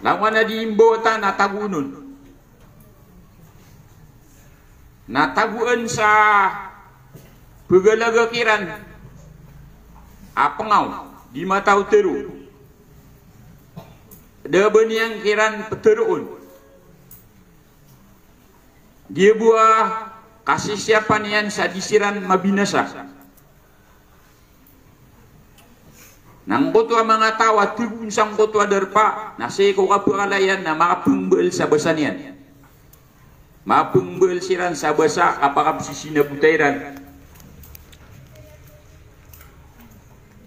Lawan na diimbo ta natagunun. Nataguan sa pagalagakiran apengaw di mata uteru. Daban yang kiran peteruun. Dia buah kasih siapan yang sadisiran mabinasa. Nang kotwa mga tawa tibun sang kotwa derpa nasi ko kapuralayan na makapungbel sa basanian. Mapungbel siran sa basa kapakap si sinabutairan.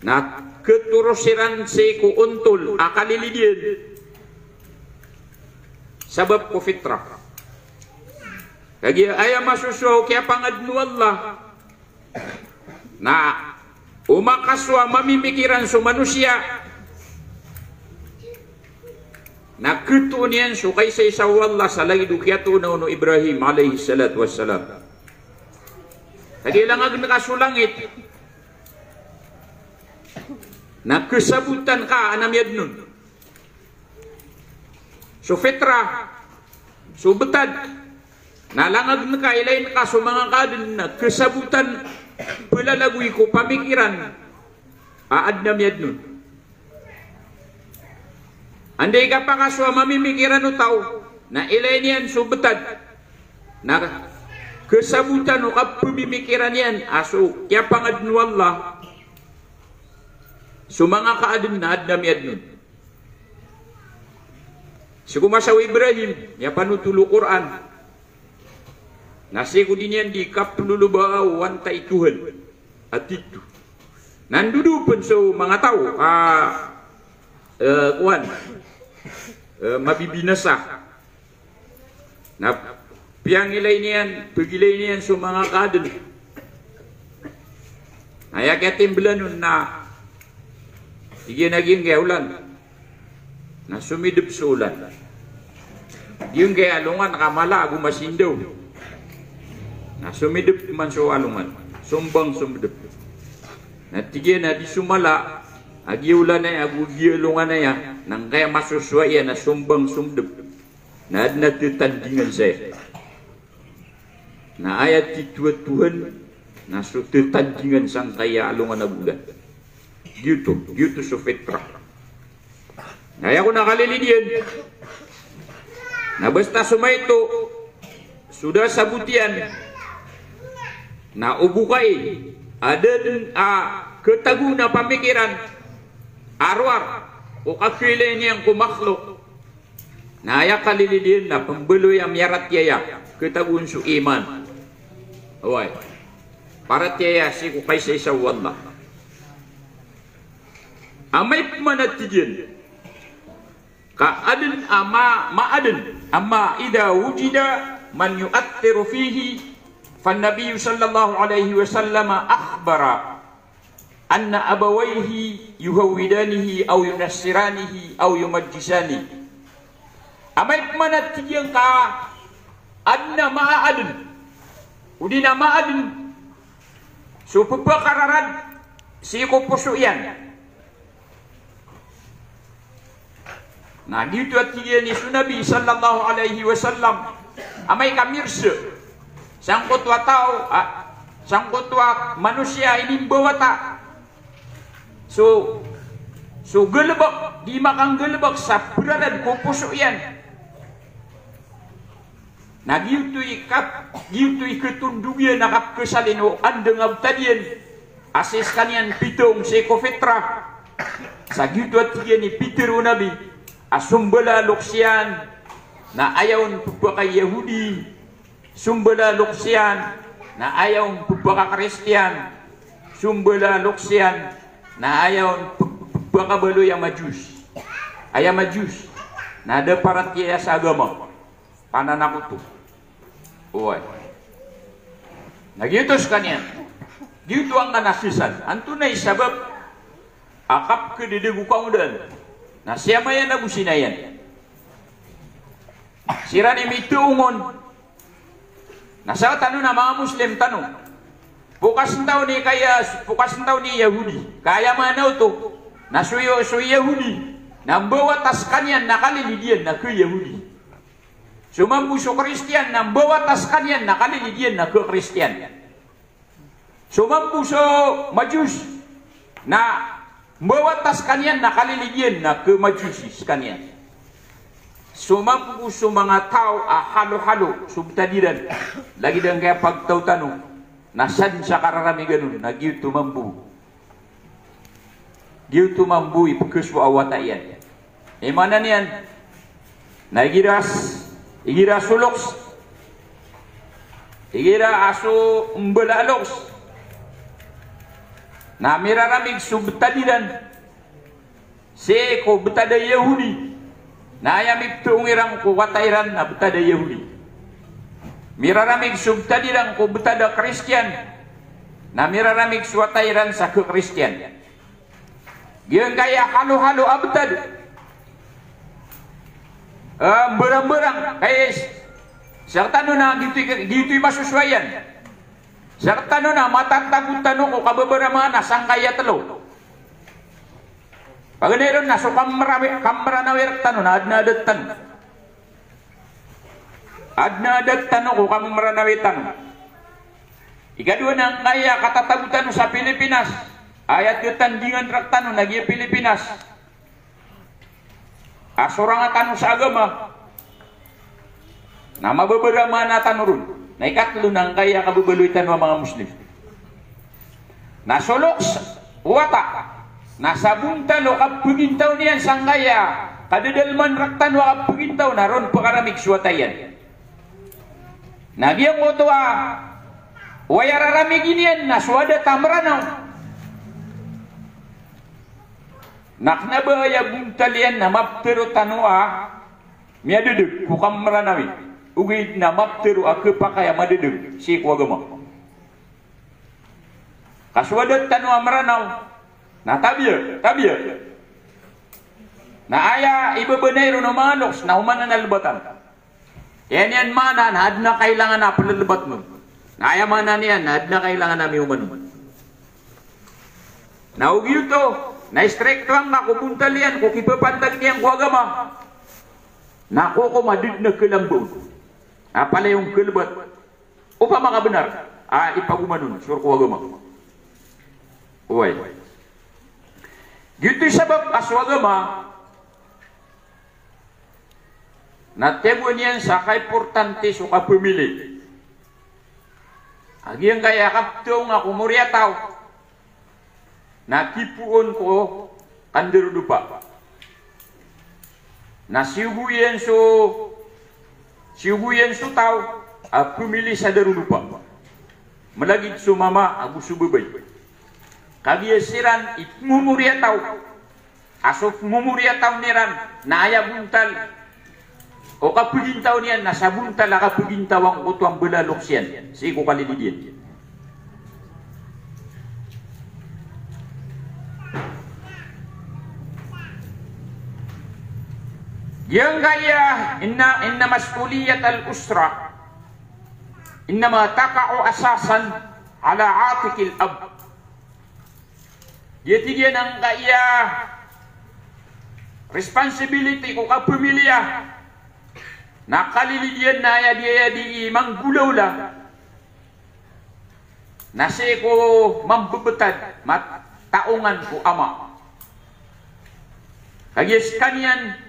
Na keturusiran si ko untol akalilidian. Sabab ko fitrah. Kaya ayam masuso kaya pangadnu Allah. Na umakaswa mamimikiran sa manusia. Na ketunian so kay sa isaw Allah sa lagi dukiato na uno Ibrahim alaihi salatu wassalam. Kaya lang ang nakasulangit. Na kesabutan ka anam yadnun. So fitrah, so betad, nalangag na ka, ilayin ka, so mga kadin na kesabutan, palalagoy ko, pamikiran, aad na miyad nun. Anday ka pa ka, so mamimikiran o tao, na ilayin yan, so betad, na kesabutan o kapumimikiran yan, aso, kaya pangadnu Allah, so mga kaadin na aad na miyad nun. Sikumasaw Ibrahim, ya panutulu Quran. Nasi ko din yan di kapululubaaw wanta ituhan. At itu. Nandudu pun so mga tao, mabibinasa. Na piyang ilay niyan, pagilay niyan so mga kadal. Ayakiatim belanun na sige naging gaulan. Na sumidip sa ulan. Yung kaya alungan nakamala ako masindaw. Na sumidip man sa alungan. Sumbang sumidip. Na tigyan na di sumala. Agi ulan na ako giyalungan na yan. Nang kaya masuswaya na sumbang sumidip. Na natutandingan saya. Na ayat tituat Tuhan. Na tutandingan sang kaya alungan na bulan. Gitu sa fitrah. Kaya ko nakalilidian. Na basta sumaito, sudah sabutian. Na ubukay, ada ketaguna pamikiran, arwar, o kakilay niyang kumakhlok. Na aya kalilidian na pembeloy ang yarat yaya, ketagun su iman. Away, para tiyaya si kukay sa isaw Allah. Amay pumanatidian. Ka'adun ma'adun amma idha wujida man yu'athiru fihi fan nabiyyu sallallahu alaihi wasallam akhbara anna abawayhi yuhawidanihi aw yunassiranihi aw yumajjisani amay manat tiyang ka anna ma'adun udina ma'adun so pagpakararad si ko puso yan. Nah gitu artinya ni Nabi sallallahu alaihi wasallam amai kamirse sang kotwa tao sang kotwa manusia ini bawa tak so gelebak di makang gelebak sa berada ko puso yan. Nah gitu iketundugyan nakap kesalino andeng abtadian asis kanian pitong seko fitrah sa gitu artinya ni pitiru Nabi asumbala luksian na ayaw pagpaka Yahudi, sumbala luksian na ayaw pagpaka Kristiyan, sumbala luksian na ayaw pagpaka baloy ang Majus. Ayaw Majus na ada parat kaya sa agama. Pananakuto. Uy. Nagitos kanyan. Dito ang kanasisan. Anto na isabab akap kedidibukang udan. Nah siapa yang nabu sinayan? Sirani mituungon. Nah sa tanong na mga Muslim tanong. Bukas taon ni Yahudi. Kaya mana to? Na suyo Yahudi. nambawa tas kanian nakalilidian na ke Yahudi. Sumambu so Kristian nambawa tas kanian nakalilidian na ke Kristian. Sumambu so Majus na bawa tas kanian nakalilidian na ke Majusi kanian. Sumambu so mga tao halo-halo subtadiran lagi dan kaya pagtaw tanong nasan sa kararami ganun nagiw tumambu. Giw tumambu ipagkuswa awatayan. Mana niyan? Igira suloks. Igira aso umbalaloks. Na miraramig subtadiran. Ko betada Yahudi. Na ayamig tuungirang ko watairan na betada Yahudi. Miraramig subtadiran ko betada Kristian. Na miraramig suwatairan sa ke Kristian. Giang kaya halo-halo abtad. Berang-berang kaya serta nuna gitu masusuayan. Serta nuna matatagut tanong ko kababarama na sangkaya telo. Pagneron na so kamranawir tanong na adnadat tanong. Adnadat tanong ko kamranawir tanong. Ikadua na kaya katatagutan sa Pilipinas. Ayat ketandingan raktano nagi Pilipinas. Asorang atano sa agama. Nama beberapa na tanurun. Na ikatlo nang kaya kabubaluitan wa mga Muslim. Nasolok wata. Nasabuntalo kapugintaw niyan sang kaya. Kadadalman raktan wa kapugintaw naron pakaramig suwatayan. Nagyang otoa. Wayararamig iniyan na suwada tamranaw. Naknabaya buntalian na maptero tanua miadudug kukam maranawi ugid na maptero akapakaya madudug si kuagama kaswadat tanua maranaw na tabia na aya ibabanayro no manoks na humana na lubatan yan mana na had na kailangan na palalabat mo na aya mana niyan na had na kailangan na may human na ugyo to na-strike lang na kubuntalian kung ipapantag niyang kuagama. Nako ko madid na kilambon. Pala yung kilbat. Upa mga benar. Ipagumanon. Sure kuagama. Uy. Gito'y sabab aswagama na tebo niyan sa kaimportante so kapumili. Agi ang kaya kapto nga kumuriataw. Nakipuon ko kanderudupa. Na siuguyen so tao pumili sa darudupa. Malagid sumama agu subabay. Kabiasiran itmumuria tao. Asok mumuria tao niran na aya buntal. O kapugintaw niyan nasa buntal akapugintaw ang utwang belalok siyan. Sigo kalilidian. Yang gaya inna mas'uliyat al-usra innama taqa'u asasan ala atikil ab. Jadi dia nang gaya responsibility ko kapamilya nakalilidian na dia di manggulaw la nasi ko mambebetad mat taungan ko ama kagis kanian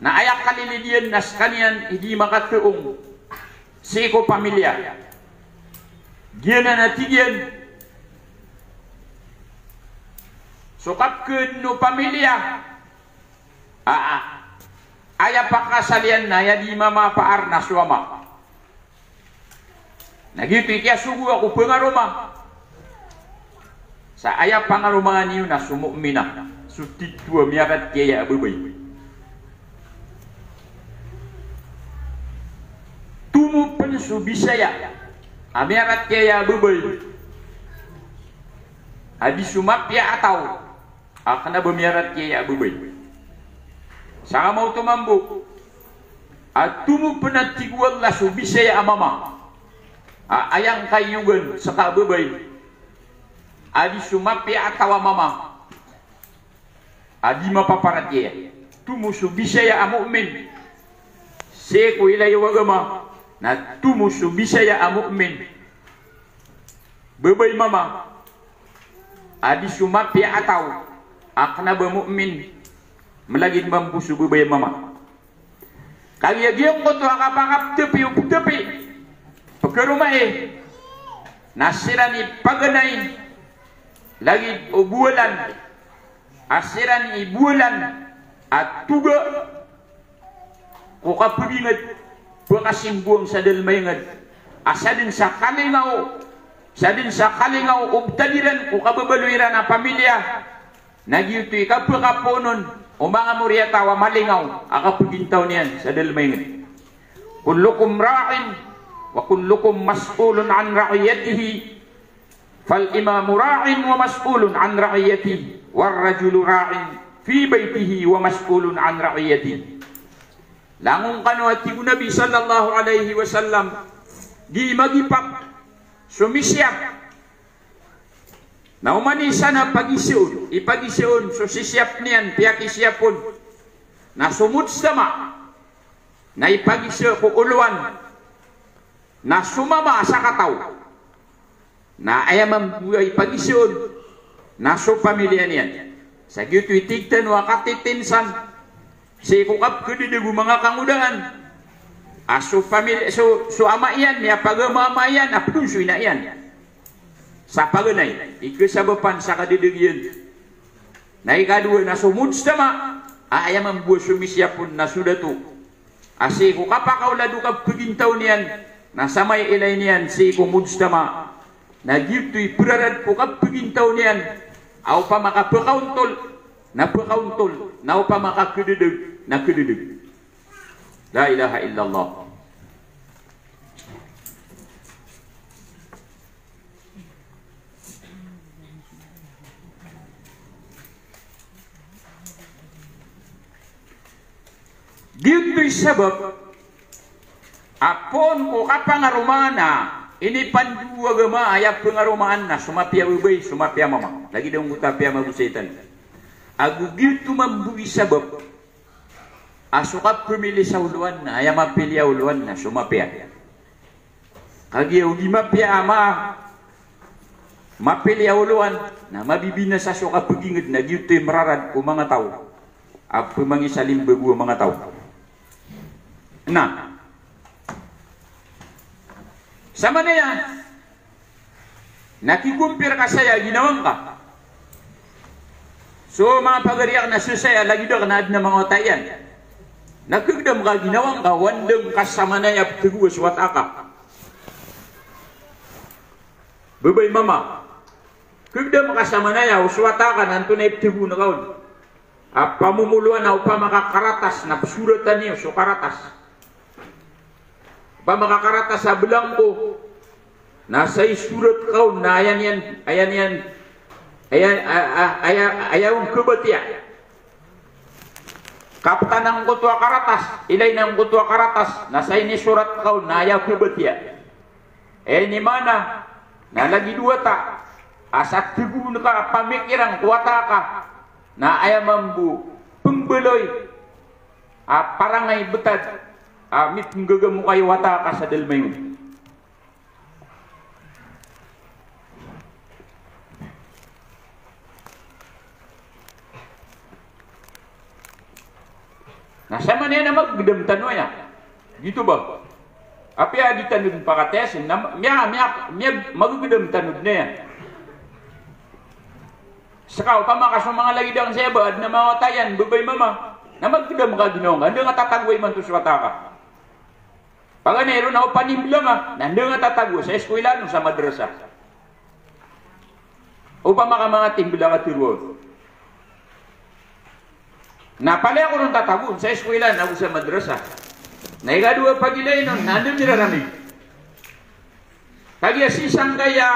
na ayak kalilidian nas kanian hindi makatuong siko pamilya gina natigyan sukap ke no pamilya aya pakasalian na ya di mama paar na suama nagito kaya sugu ako pengaroma sa aya pangaromangan niyo na sumukmina sutitua miakat kaya ababay tumupan su bisaya amiarat kaya bubay adi sumapya ataw akana bumiarat kaya bubay saka mau tumambu at tumupan at tigwala su bisaya amama ayang kayugan saka bubay adi sumapya ataw amama adi mapaparat ya tumusu bisaya a mu'min seko ilay wagama na tumusu bisaya a mu'min bebay mama adi sumapi ataw akna ba mu'min melagin mampusu bebay mama kaya giyong ko to akapakap tepi pagkarumay nasirani paganay lagi bulan asirani bulan at tuga ko kapingat pakasimbong sa dalmayngat asadin sa kalingaw ubtadiran ko kababaluiran na pamilya nagyutoy kapakaponon o mga muryatawa malingaw akapagintaw niyan sa dalmayngat kullukum ra'in wa kullukum mas'ulun an ra'iyatihi fal imamu ra'in wa mas'ulun an ra'iyatihi war rajulu ra'in fi baitihi wa mas'ulun an ra'iyatihi langung kanuati Nabi sallallahu alaihi wasallam di magipak sumisiap na umani sana ipagisiun so sisiap niyan piyaki siapun na sumut sama na ipagisyo ko uluan na sumama sa kataw na ayamam buhay pagisyon na so pamilya niyan sa gyuto itigtan wakatitinsan si kukap kedidigu mga kangudahan aso pamilya so ama iyan niya pagamama iyan apun so ina iyan sa paganay ikasabapan sa kadidigyan na ikadua na sumud sama ayamam buhay sumisyapun na sudatu asi kukap akauladu kap kegintaw niyan na samay ilay niyan si kumudstama na gito'y purarad ko kapagintaw niyan aw pa makapakauntol na aw pa makakududug na kududug la ilaha illallah gito'y sabab apon ko kapangarumana ini pandua gema ayat pengarumaan na sumapia bebay sumapia mama lagi dong utapia mabusetan agu gitu membui sabab asukap pemilih sauluan na ayam mapilih auluan na sumapia kagi ugi mapia ama mapilih auluan na mabibina sa sukap pegingit na gitu merarad ko mga tao apa mangisalim bebu mga tao nah sama na yan nakikumpir ka saya ginawang ka so mga pagariak na susaya lagi doon na mga otayan nakigdam ka ginawang ka wandang kasama na yan teguwas wataka babay mama kigdam kasama na yan uswataka nanto na iptigu na kaon pamumuluan na upa makakaratas na suratan niyo so karatas pamakakaratas sa belangko nasa surat kau na ayaw kebatia kaptan ng kutua karatas ilay ng kutua karatas nasa ini surat kau na ayaw kebatia ini mana na lagi dua ta asat tigun ka pamikirang kuwata ka na ayaw mambu pembeloy parangay betad amit nggagamu kayo wata ka sa dalmayon nasama niya na maggedam tanwa ya gitu ba api adi tanud pakatesin miya maggedam tanud na yan sakaw pamakas mga lagi dang sebad na mga tayan babay mama na maggedam ka ginong hindi nga tatagway man to swata ka paganero na panimbilang nandang nga tatago sa eskwela sa madrasa upang mga timbilang at tiruon napali ako nung tatago sa eskwela na sa madrasa na ikadua pagilay nun nandang niraramig kagya sisang kaya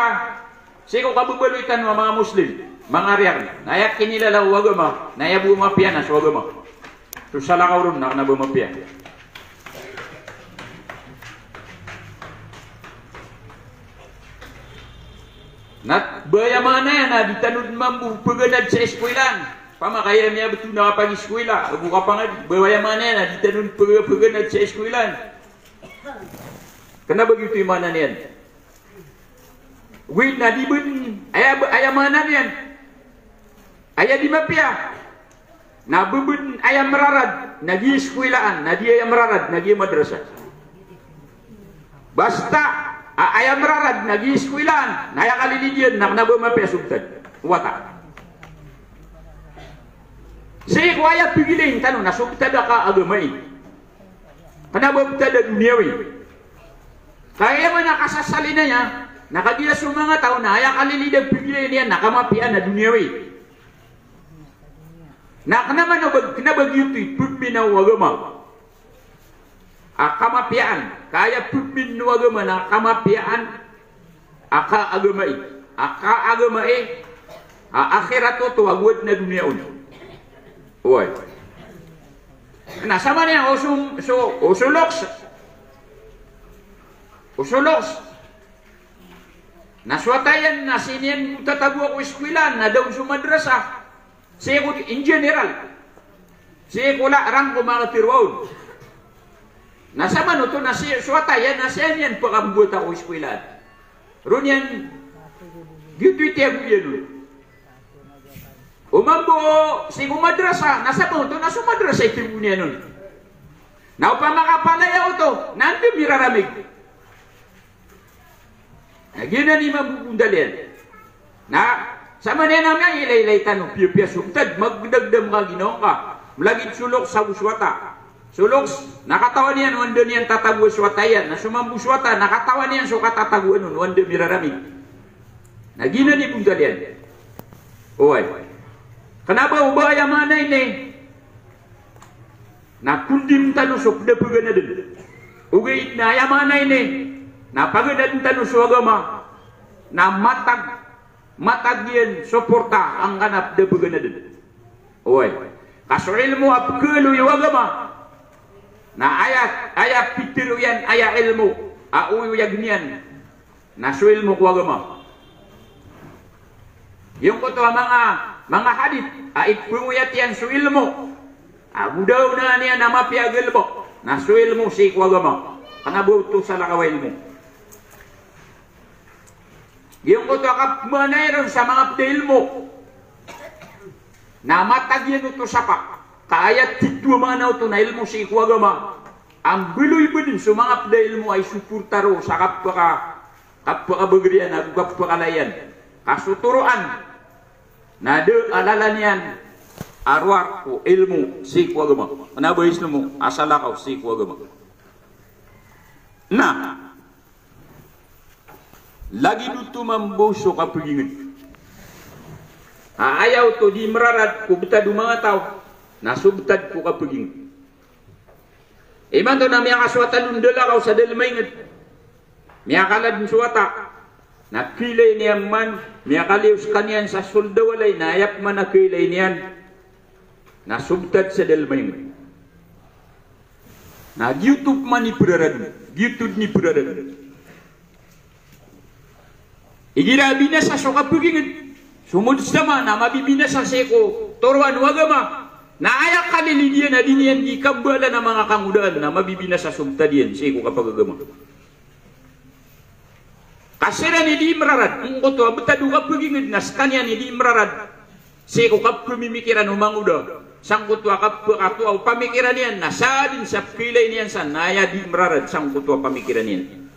siko kabubalitan mga muslim mga riyak nayak kinilalaw wagama nayabu mapianas wagama so salakaw rin na bumapia Nat baya mana na ditanud mambu peganad sa eskwelan. pamakaya niya betul na pagi eskwela, buka pangat, bawaya mana na, di tanun pegan sa eskwelan. Kenapa begitu mana niyan? Wait na di ben, ayah mana niyan? Ayah di mapia. Na beben ayah merarad, nagi eskwelaan, nagi ayah merarad, nagi madrasah. Basta ayah merarad, nagi eskwelaan, na ayah kalilidian, nak mapia subtad. Wata. Saya ko ayah pigilin tanong na subtad ka agamay. Kenapa subtad duniawi? Kaya man nakasasali na niya, nakadiya sa mga tao na ayah kalilidian pigilin niya, nakamapian na duniawi. Na kenapa gitu putmin na agama kamapian kaya putmin na agama na kamapian aka agama akhirat to agwat na dunia un oy na sama niya usuloks na swatayan na sinian tatago ako eskwilan na daw sa madrasah. Saya ko in general, saya ko la rang ko mga tirwaon. Nasa man ito na siya swataya na siya niyan pagkabuot ako eskwela. Ron yan, gitu iti ako yan. Umambo, si madrasa, nasa mo ito, nasa madrasa ito niya nun. Na upang makapalaya ito, nandun miraramig. Nagyan na ni mabubundalian. Na, sama niya naman ilay-ilay tanong, piya-piya subtad, magdagdam ka, ginaw ka, malagit sulok sa uswata. Sulok, nakatawa niyan, wanda niyan tatago uswata yan, na sumambu uswata, nakatawa niyan, so katatago nun, wanda miraramig. Nagina ni punta diyan. Oy, kenapa ubaya mana ini? Na kundim tanusok na paganadin. Ugay na yamana ini, na paganadin tanusok agama, na matag yan suporta ang kanap na paganadin. Oy, kaso ilmu apkelo yung agama, na ayat pitiro yan, ilmu, uyag niyan, na so ilmu ko agama. Yung ko to mga hadith, pumuyat yan so ilmu, budaw na niya na mapiagil mo, na so ilmu si ko agama, kanabuto sa lakaway ilmu. Yung ko to manayron sa mga ilmu, na matagyan ito sa kaayat titwa mga ito na ilmu si ko agama, ang biloy ba din sa mga ilmu ay supurtaro sa kapakabagriyan at kapakalayan, kasuturuan, na de alalan yan arwah ko ilmu si ko agama. Manabayis mo asalakaw si ko agama. Na lagi duto mamboso kapagingin. Ayaw to di merarat ko betad mga tao na subtad ko kapagingin. Iman to na miya kaswatan undala kaw sa dalmaingit. Miya kalad suwata. Nakilay niyan man, miyakaliws kanyan sa suldawalay, nayap man nakilay niyan, nasubtad sa dalmayng. Nag-YouTube man ni Purarad, YouTube ni Purarad. Igirabi na sa sukapugingin, sumud sama na mabibina sa seko, toruan wagama, na ayak kalilidian na din yan, ikambala na mga kangudaan na mabibina sa subtad yan, seko kapag agama. Kasira ni di merarat, ko to betadu kapagingid nas kanya ni di merarat. Seko kap pemimikiran umanguda, sang ko to kap ato pamikiran niyan nasadin sa pilay niyan sa naya di merarat sang ko to pamikiran niyan.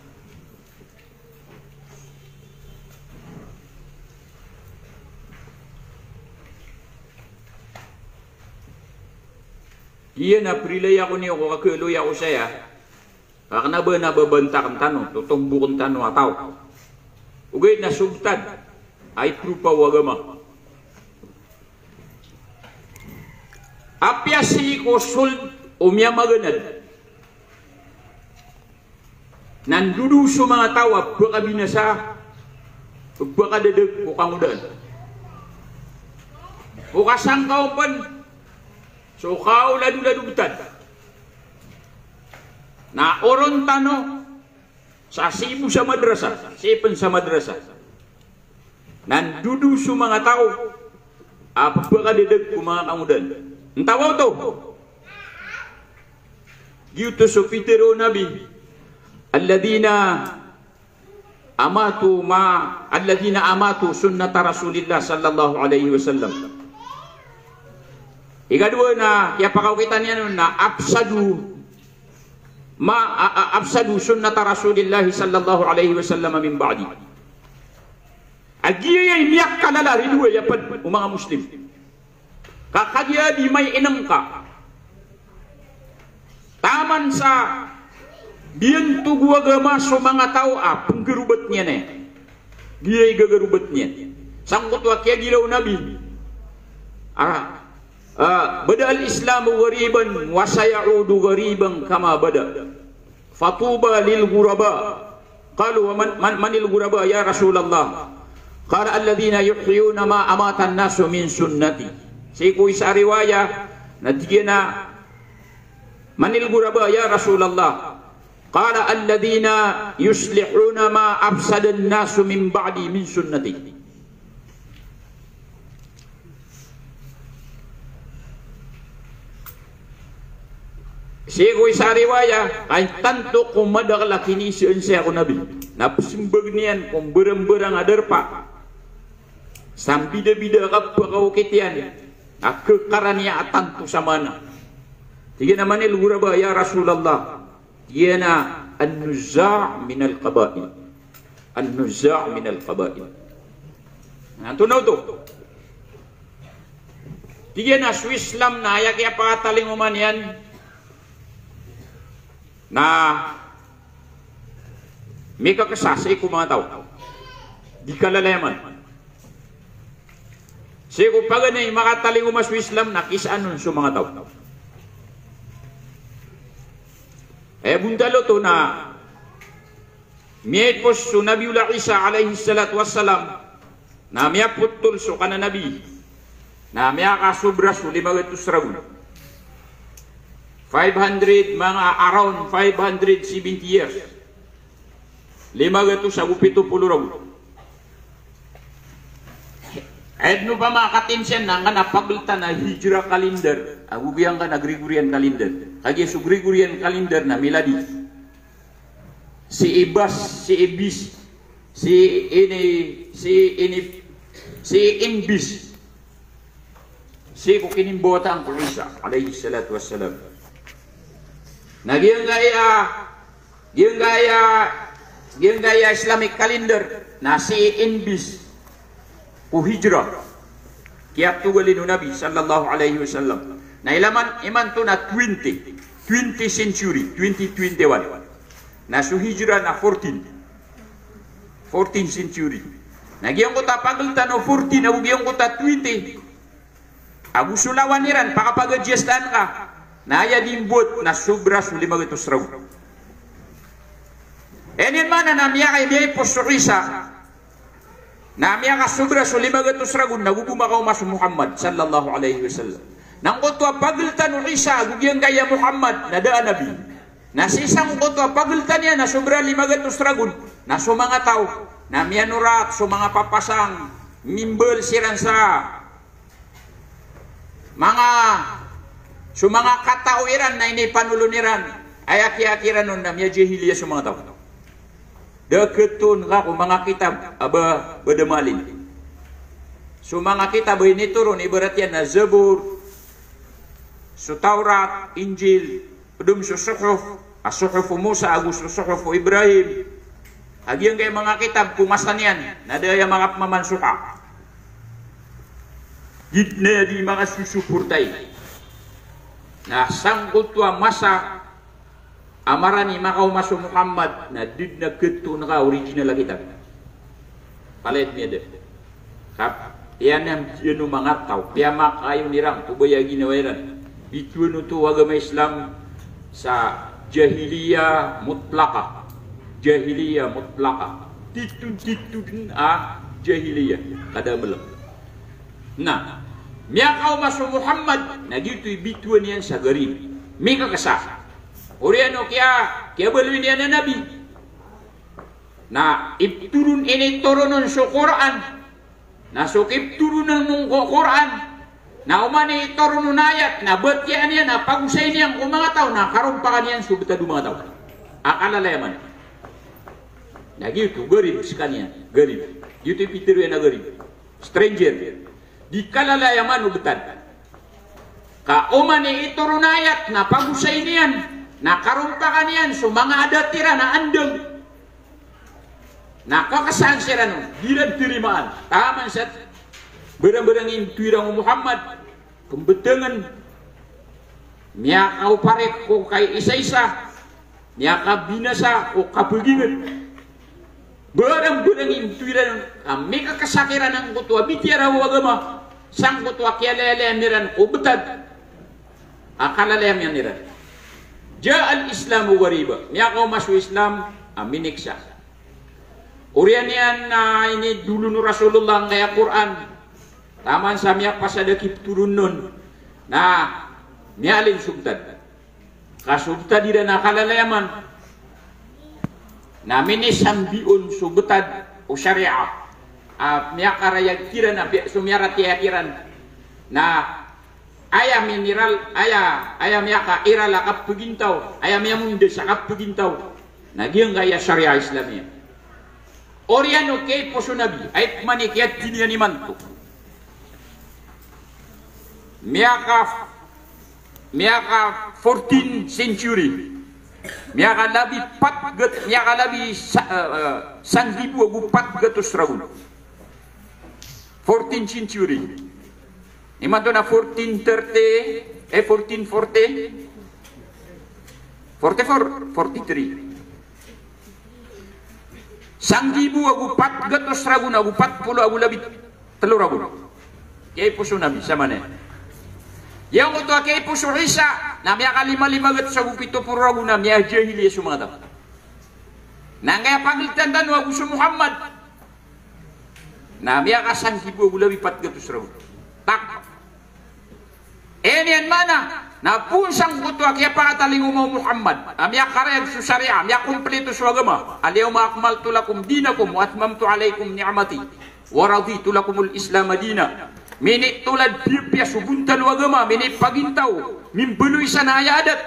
Iya na prilay ako niyo ko kakuloy ako saya. Kakana ba nababantak ang tanong, tutong bukong tanong ataw. Ugay na subtad ay trupa wagama. Apya si ko sul umya maganad. Nandudu sa mga tawa baka binasa, baka dadag o kangudan. O kasangkaw pan, so kao ladu-ladu betad. Na oron tano sa sibu sa madrasa, sipen sa madrasa. Nandudu sa mga tao, apa pagkadideg ko mga kamudan. Ntawaw to. Giyuto so pitero nabi. Alladina amatu sunnata Rasulillah sallallahu alaihi wasallam. Ikadua na kaya pakaw kita niya na afsadu sunnata Rasulillah sallallahu alaihi wasallam min ba'di. Agiya miyak kalala rinwe yapad mga muslim. Kakagya di may inang ka. Taman sa biyan tugu agama so mga tao penggerubat niya na. Giya'y gagarubat niya. Sangkot wa kaya gilaw nabi. Bada al-Islamu gariban wa sayaudu gariban kama bada. Fatuba lil ghuraba. Qalu manil ghuraba ya Rasulullah. Qala alladhina yuhyuna ma amata an-nasu min sunnati. Sikuy sa riwaya natigena manil ghuraba ya Rasulullah. Qala alladhina yuslihuna ma afsada an-nasu min ba'di min sunnati. Sikuy sa riwaya ay tanto kung madakla kinisiyon siya ko nabi. Napasimbag niyan kung berang-berang adarpa. Sambida-bida ka pakawakitian. Kekarania tanto sa mana. Tiga naman il-ghuraba ya Rasulullah. Tiga na an-nuza' min al-qaba'il. An-nuza' min al-qaba'il. Nantunaw to. Tiga na Swislam na ayak kaya pakataling uman yan. Na may kakasasay ko mga tao. Di kalalayaman. Siya kung paganay makataling umas Islam nakisaan nun sa mga tao. Bundalo to na miyay po so Nabiullah Isa alayhi salatu wassalam na miya putol so kana nabi na miya kasubra so 500 ragun. 500 mga around 570 years. 500 sa 70 ragun. No pa makatinsyan na nga napagulta na hijra calendar. Agubiyang ka na Gregorian calendar. Kaya so Gregorian calendar na miladi. Si Ibas, si Ibis, si Inbis. Si Kukinimbuata ang Isa, alayhi salatu wassalam. Giyang gaya Islamic calendar na si Inbis. Hijrah kaya tugalin Nabi sallallahu alaihi wasallam na iman to na 20th century 2021 na su hijrah na 14th century nagyang ko ta pagaltan no 14 nagyang ko ta 20 agu sulawan niran pakapagajestan ka na aya dimbot na sobra su 500 raw enin mana na miya kay diay posurisa na miya ka sobra so 500 ragun naguguma ka umas Muhammad sallallahu alaihi wasallam nang kutwa pagiltan ng Isa gugyang kaya Muhammad na daan nabi na sisang kutwa pagiltan niya na sobra 500 ragun na so mga tao na miya nurat so mga papasang mimbel siran sa mga katawiran na inipanuluniran ay aki-akiran nun na miya jahiliya so mga tao. Deketun ka kung mga kitab badamalin. So mga kitab ini turun ibarat yan na Zabur, so Taurat, Injil, pedum so Suhuf, Suhuf Musa, agus so Suhuf Ibrahim. Agyang kay mga kitab kumasan yan, na daya mga mamansuka. Gitna di mga susupurtay. Na sangkutwa masa amarani makaw maso Muhammad na did na keto na original la kitab. Palit niya de. Kap, yan ang yun mga tao. Kaya makayo nirang tubaya ginawaran. Bituin ito agama Islam sa jahiliya mutlaka. Jahiliya mutlaka. Titun jahiliya. Kada malam. Nah, miyakaw maso Muhammad na dito'y bituin yan sa garib. May kakasa. Oriano kaya balwin yan na nabi na iturun ini turunon sa Quran nasukip turunan ng Quran, na umani torunun ayat, na batyan yan, na pagusay niyan kung mga tao, na karumpakan yan, subitado mga tao. Akalalayaman. Na gitu, garib sekalian, garib. Gitu pitiru yan na garib. Stranger. Di kalalayaman ubetan. Ka umani iturun ayat, na pagusay niyan, na karumpakan yan, so mga adatira na andeng. Na kakasaan sila nun, dilan tirimaan, taman sa berang-berang intuirang Muhammad, pembetengan, niya kau parek ko kay isa-isa, niya ka binasa ko kapagingan, berang-berang intuirang, kami kakasakiran ng kutua, bitiara wagama, sang kutua kialayalayan niran, ubetad, akalalayam yan niran. Ja al-Islamu wariba, niya kau masuk Islam, aminiksa. Urian yan na ini dulu nu Rasulullah kaya Quran. Taman sa miyak pasadakip turun nun. Na mialin subtad. Kasubtad ida na kalalayaman. Na minisambiun subtad o syariah. Miyak karayag kiran na sumyarat yakiran. Na aya mineral aya miyaka irala kap pegintaw. Aya miyamunda sa kap pegintaw. Nagyang gaya syariah Islamiyah. Oriano kay poso nabi ay manikyat kiniya ni manto. Miyaka 14th century. Miyaka labi sandibu agu pat gatus ragun. 14th century. Ni manto na 1430 1440 43. Sanggibu agu pat gatos ragun agu 40 agu labit telur ragun. Kaya puso nabi sa mana. Yang uto kaya puso Isa na miya ka 5 gatos agu 70 ragun na miya jahiliya sumata. Nang kaya paglitan dan agu su Muhammad. Na miya ka sanggibu agu labit 4 gatos ragun. Tak. Enian mana? Na punsang kutwa kaya pangataling umaw Muhammad. Amya karayag su syariah, amya kumpleto su agama. Al-yawma akmaltu lakum dinakum wa atmamtu alaykum ni'mati wa raditu lakumul Islam dina. Minit tulad piyapya subuntan agama, minit pagintaw, mimbeluy sa nayadat.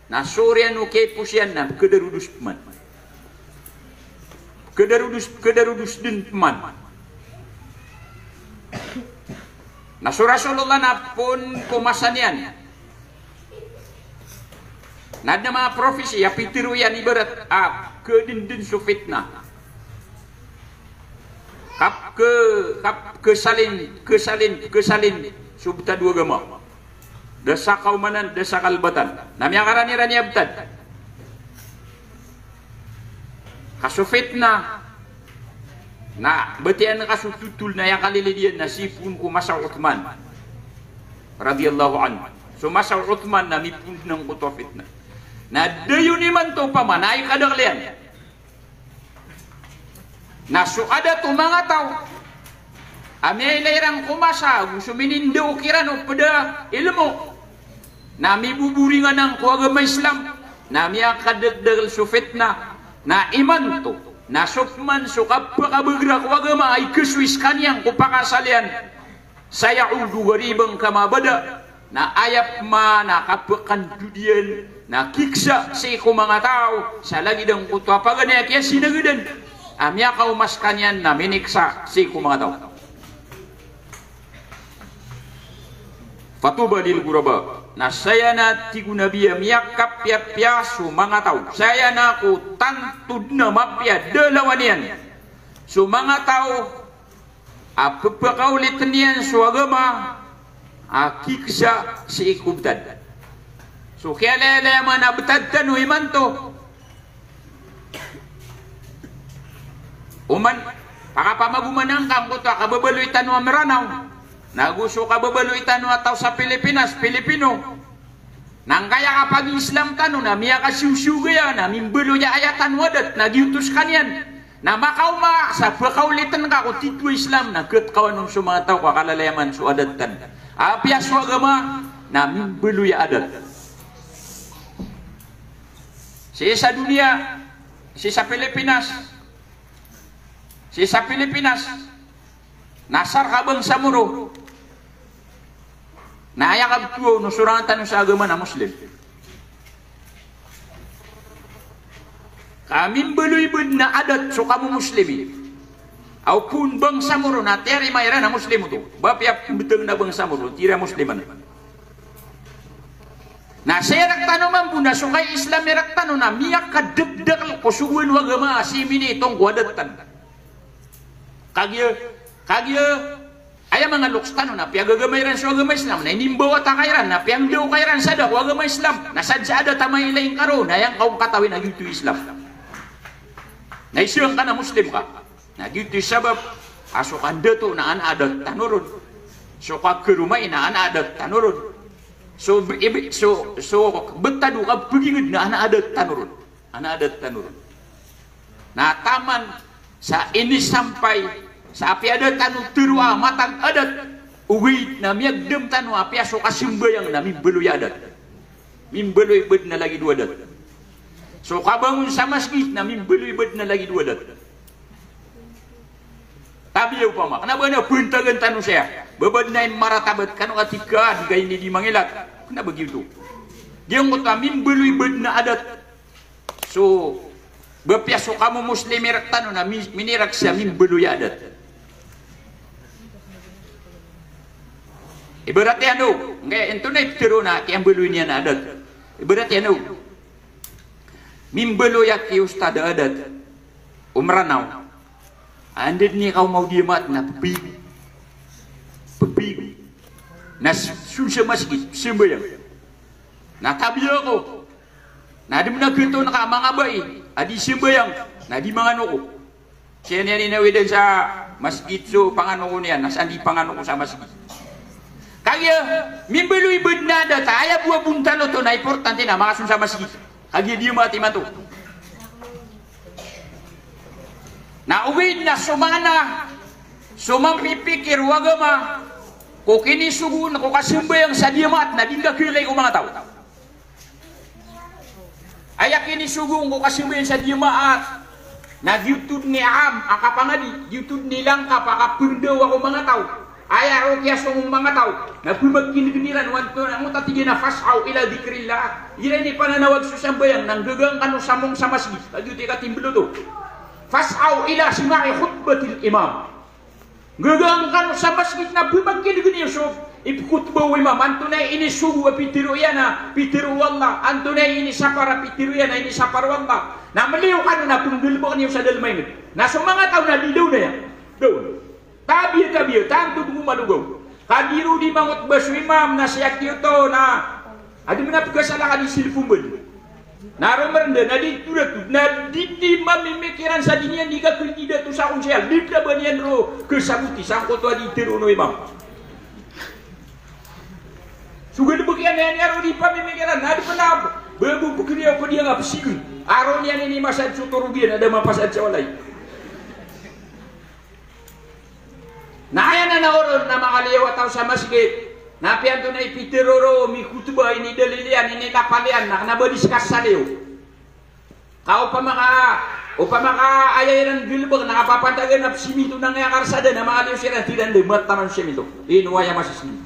Na suryan o kay pusyan na kedarudus man. Kedarudus din man. Na Rasulullah na pun kumasan yan. Nada mga profesi ya pitiru yan ibarat kedindin su fitnah. Kap kesalin subta dua gema. Desa kaumanan desa kalbatan. Namanya karani abtad. Kasu fitnah. Nah, betian kasu tutul na yang kali dia nasifun ku masa Uthman radhiyallahu anhu. So masa Uthman na mipun ng kuto fitnah. Na dayo ni man to pamanay kadang lian. Na so ada to mga tao. Ami lairang kumasa gusto minindo kiran o pada ilmu. Na mi buburingan ng agama Islam. Na mi kadagdagal so fitnah. Na iman to. Na sukman sukap pagabagrak agama ay keswis kanyang kupakasalian. Saya udu waribang kamabada. Na ayap ma nakapakan dudian na kiksa si ko mga tao sa lagi ng kutwa paganya kaya sinagadan amya kaumas kanyan na miniksa si ko mga tao. Fatuba lil guraba na saya na tigu nabiya miyakap piyasu mga tao saya na ko tantud na mapya dalawan yan so mga tao apapakaulit niyan so agama kiksa si ikubtad. So kaya lele mana betad tanu iman to. Uman pakapamagumanang kam ko to kababaluy tanu ameranaw. Naguso kababaluy tanu ataw sa Pilipinas, Pilipino. Nang kaya kapag Islam tanu na miya kasiusiu gaya na mimbelo ya ayatan wadat nagiutus kanyan. Na makauma sa pakaulitan ka ko titu Islam na ket kawan ng sumataw kakalalayaman su adatan. Apias agama na mimbelo ya adat. Sa dunia, sa Pilipinas, Nasar ka bangsa muro. Na aya ka tuo no suratan sa agama na Muslim. Kami beluy-bud na adat so kamu Muslimi. Au pun bangsa muro na teri mayra na Muslim tu. Bapiap beteng na bangsa muro tira Musliman. Na serak tano mampu na sungay Islam merak tano na miyak kadegdeg ko sugun wagama si mini tong kuadatan. Kagya aya mga luks tano na piagagamay sa agama Islam na inimbawa ta kairan na piangdaw kairan sa daw agama Islam na sadsada tamay laing karon na yang kaum katawin na gitu Islam. Na isang ka na Muslim ka. Na gitu sabab aso kandato na adat tanurun. So kagkerumay na adat tanurun. So betadu ka pagingid na adat tanurun. Adat tanurun. Na taman sa ini sampai sa api adat tanu terua matang adat uwi na miagdem tanu api aso kasimbayang na mimbeloy adat. Mimbeloy bed na lagi dua adat. So kabangun sa masjid na mimbeloy bed na lagi dua adat. Tabi upama kenapa na puntagan tanu saya babad na maratabat kanu katika di ini di mangilat kena begitu dia ngota mimbeloy bed na adat. So bepiaso kamu Muslim merak tanu na minirak sa mimbeloy adat. Ibaratnya anu nggak ento na itiro na kiyang beloy niya na adat. Ibaratnya anu mimbeloy aki ustad adat umranaw. Andit ni kau mau diamat na pepig na susah masjid sembayang na tabiya ko na di mana kito na mga bay adi sembayang na di mga nuko siya niya ninawin sa masjid so pangano ko niya nasaan di pangano ko sa masjid kaya mimbeloy bed na data aya buah buntalo to na importante na mga sa masjid kaya di mati mato na uwin na sumana sumampipikir wagama ko kinisugun ko kasimbayang sa diamat na dinda kilay ko mga tao aya kinisugun ko kasimbayang sa diamat na YouTube ni am akapangadi YouTube ni langka pakapurdaw ako mga tao aya o kiaso mga tao na pumagkinigniran wanto na mo tatigin na fasaw ila dikrillah ila ni pananawag susambayang nang gagang kanu samong sa masjid agyuti ka timblo to fasaw ila sima'i khutbatil imam gagang kanu sa masjid na pumagkinigniran so ipkhutbaw imam antunay ini sugu pitiro yana pitiro wallah antunay ini sapara pitiro yana ini sapar wallah na maliw kanu na pumdulbo niyo sa dalmay na so mga tao na didaw na yan daw tabi tantu bungu malugaw kadiru di mangot basu imam na siyak to na adi menapikasala ka di silfumbad na romerenda na di turatu na di mamimikiran sa dinian di ka kredida to sa konsyal di ka banian ro kesabuti sangko to adi teruno imam sugad bukian yan aro di pamimikiran na di penab bebu bukriya ko dia ngapsigun aron yan ini masad suturugian ada mapasad sa walay. Na ayan na oron na makaliwa tao sa masjid. Napian to na ipitiroro, mi kutuba, ini dalilian, ini kapalian, na kanabadiskas sa liyo. Kao pa maka ayayiran gilbag, nakapapantagan na simito na nga karsada, na makaliw siya na tiran de mataman simito. Inuwaya masasini.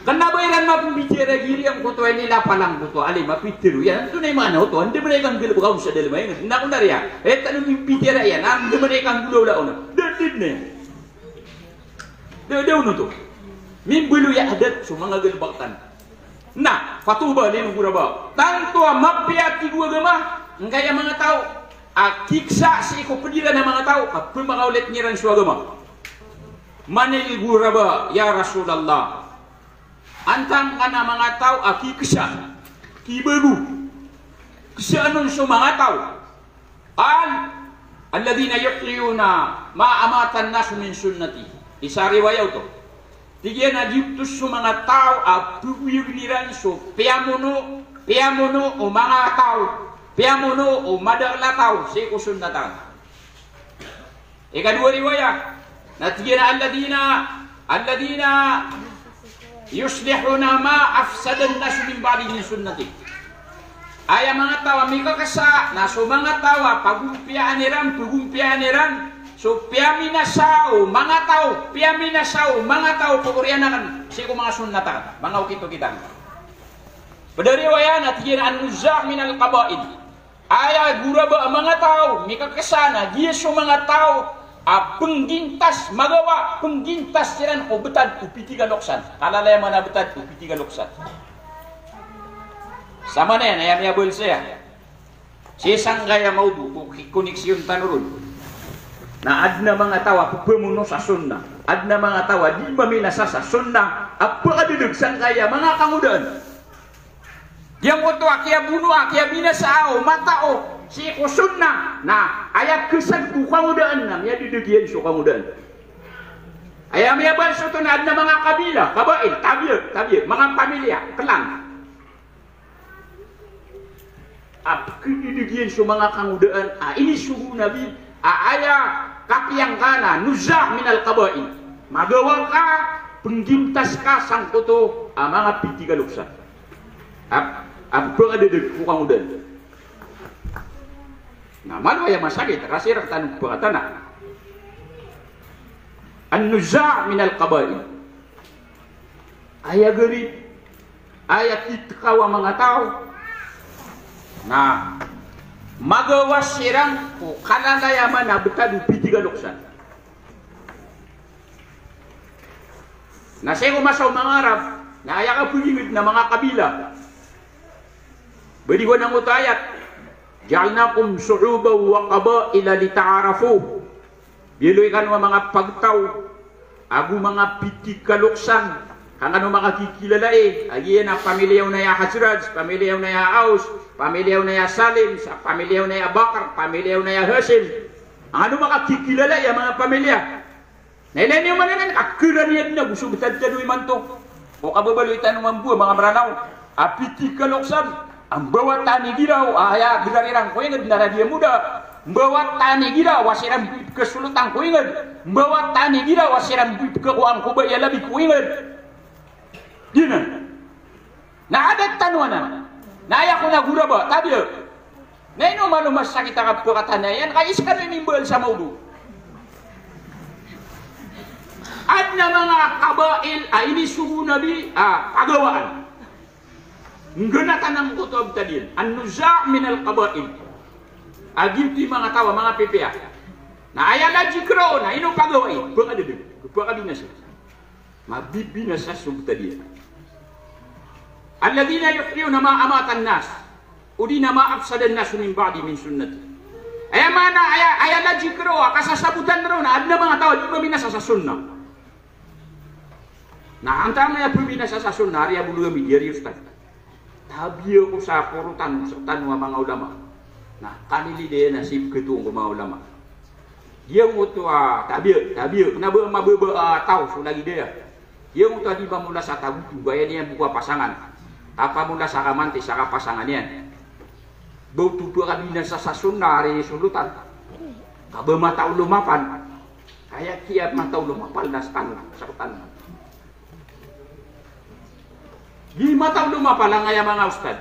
Kanabayiran mapibitira giri ang kutuwa nila palang kutuwa, ali mapitiru. Yan, ito na yung mga to, hindi mo na ikang gilbag, sa dalima yun. Hindi ako nariya. Tanong mipitira yan, hindi mo na ikang gulaw-laon. Dadid na yan. Daw no to. Mimbulu ya adat so mga galbaktan. Na, patuba ni guraba. Tanto mapiati gua gama, ngaya mga tao, akiksa si ko pedira na mga tao, kapag mga ulit niran sa agama. Manil guraba ya Rasulullah. Antang ka na mga tao, akiksa, kibalu. Kasi anong sa mga tao? Alladhina yuhyuna ma'amatan nasu min sunnati. Isa riwayat to. Tiga na dito sa mga tao apuyugniran so piamuno o mga tao piamuno o madagla tao si kusun na tao. Ikadua riwayat na tiga na alladina yuslihuna ma afsadan nas min ba'di min sunnati. Aya mga tao may kakasa na so mga tao pagumpian niran So piaminasao mga tao pukurianakan si mga sunnata mga ukito kita. Padariwayan at yan an-nuzah min al-qabaid. Aya guraba mga tao mikakasana dia so mga tao penggintas magawa penggintas siran ko betad upiti galoksan. Alalay mana betad upiti galoksan. Sama na yan ayam ya bolsa. Si sanggaya mau koneksyon tanurun. Na adna mga tawa pemuno sa sunna. Adna mga tawa di maminasa sa sunna. Apa adudug sanggaya mga kangudan. Yang untuk akia bunuh akia binasao matao si ko sunna. Nah ayat kesan ku kangudan nam ya didugian so kangudan. Ayam ya bal soto na adna mga kabila kabail tabiat mga pamilya kelang. Apa didugian so mga kangudan. Ini suhu Nabi aya kapiang kana nuzah minal qabail magawa ka penggintas ka sang toto mga piti galuksa apa ada de kurang udan nah malu ya masakit rasir tanuk beratana an nuzah minal qabail aya geri aya kitkawa mga tao nah magawa sirang ko kananayaman na betadu pitiga loksan. Na sego masaw mga Arab na ayaka pugimit na mga kabila. Badiwan ang utayat. Ja'alnakum su'uba wa qabaila lita'arafu. Biloy kan mga pagtaw agu mga pitiga loksan. Kangano mga kikilalae, agiyan na pamilyaw na ya Hazraj, pamilyaw na ya Aus, pamilyaw na ya Salim, pamilyaw na ya Bakar, pamilyaw na ya Hashim. Ang ano mga kikilalae, mga pamilya. Nailan yung mananan, akiran yan na, gusto bitad-tadoy man to. O kababaloy tanong ang buwa, mga maranaw, apiti kaloksan, ang bawat tani giraw, aya, gidarirang ko ingad, naradia muda. Bawat tani giraw, wasiran kesulutang ko ingad. Bawat tani giraw, wasiran kekuang ko ba, yalabi ko ingad. Dina. Na ada tanwana. Na aya ko na guraba, tabi. Na ino malumas sakit ang pagkatanayan, kaya iskan na nimbal sa maudu. At na mga kabail, ini suhu Nabi, pagawaan. Ngganatan ng kutob tadi, an-nuzah minal kabail. Agiti mga tawa, mga PPA. Na aya laji kro, na ino pagawai, pagkabinasa. Mabibinasa suhu tadi. Alladzina yuhyuna ma amatan nas udina ma afsadan nas min ba'di min sunnati. Aya mana aya laji kro kasasabutan ro na adna mga tao di maminasa sa sunnah. Na antama ya pembinasa sa sunnah ya bulu mi diri ustaz. Tabiyo ko sa purutan mga ulama. Nah kanili de nasib ketung ko mga ulama. Dia ngutu tabiyo kenapa mabeba tahu so lagi dia. Dia ngutu di bamula sa tabutu gaya dia buka pasangan. Apa mula sakamanti saka pasangannya bau tubuh kabina sa sunnah hari sulutan kabe mata ulumapan kayak kiat mata ulumapal naskan sartan di mata ulumapal ang aya mga ustad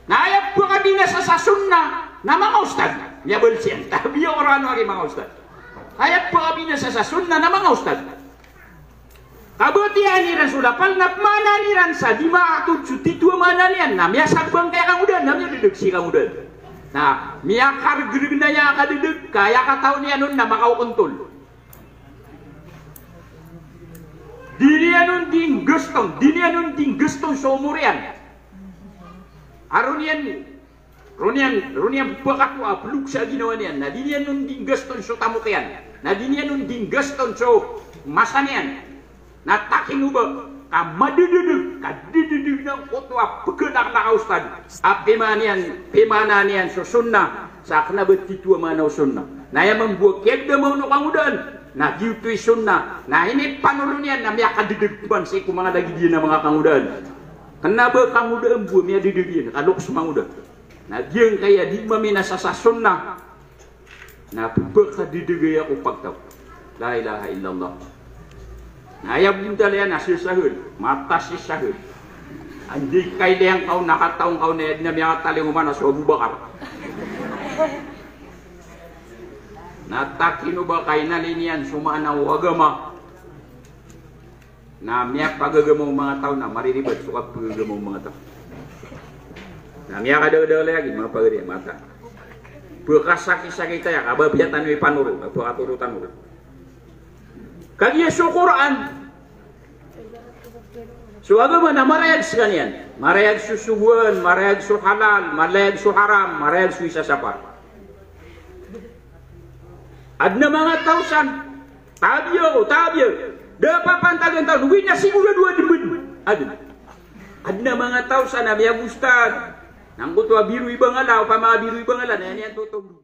na aya po kabina sa sunnah na mga ustad niya bolsien tabi orang lagi mga ustad aya po kabina sa sunnah na mga ustad. Kabutihan ni Rasulullah palnap mana ni ransa di maatut cuti tua mana nian na mia sagbang kaya kang udan namanya dedek si kang udan. Nah mia kargerna ya ka dedek kaya ka tahu ni anun na makau untul. Dini anun ding gestong somurian. Runian bakatu apluk sa ginawa niyan. Na dini anun ding gestong so tamukian. Na dini anun ding gestong so masanian. Na takin uba kamadududuk kadududuk ng kotwa pagkenak na ustad pemanian so sunnah sakna betitua mana sunnah na yang membuat keda mau no kangudan na giutu sunnah na ini panurunian na miya kaduduk ban si ku mga dagi dia na mga kangudan kenapa kangudan buat miya dududin kalok sumangudan na giang kaya di mamina sa sunnah na pagkaduduk ya ko pagtaw la ilaha illallah. Nah, ayah buntal ya nasi sahur, mata si sahur. Anjing kay yang kau nakataong kau na miya taling umana sa Abu Bakar. natakino ba kay nalinian sumanaw agama na miyak pagagamaw mga tao na mariribad sukat pagagamaw mga tao na miyak ada lagi mga pagari mata bekas sakit-sakit ya kababiatan wi panuru pagaturutan uru kag Yesu Quran so agama na marayag sekalian marayag susuhuan marayag su halal marayag su haram marayag su isa sapar adna mga tausan tabyo dapat pantagan tahun wina siguro dua dibun adna mga tausan na biya gustad nang kutua biru ibangala o pama biru ibangala na yan tutong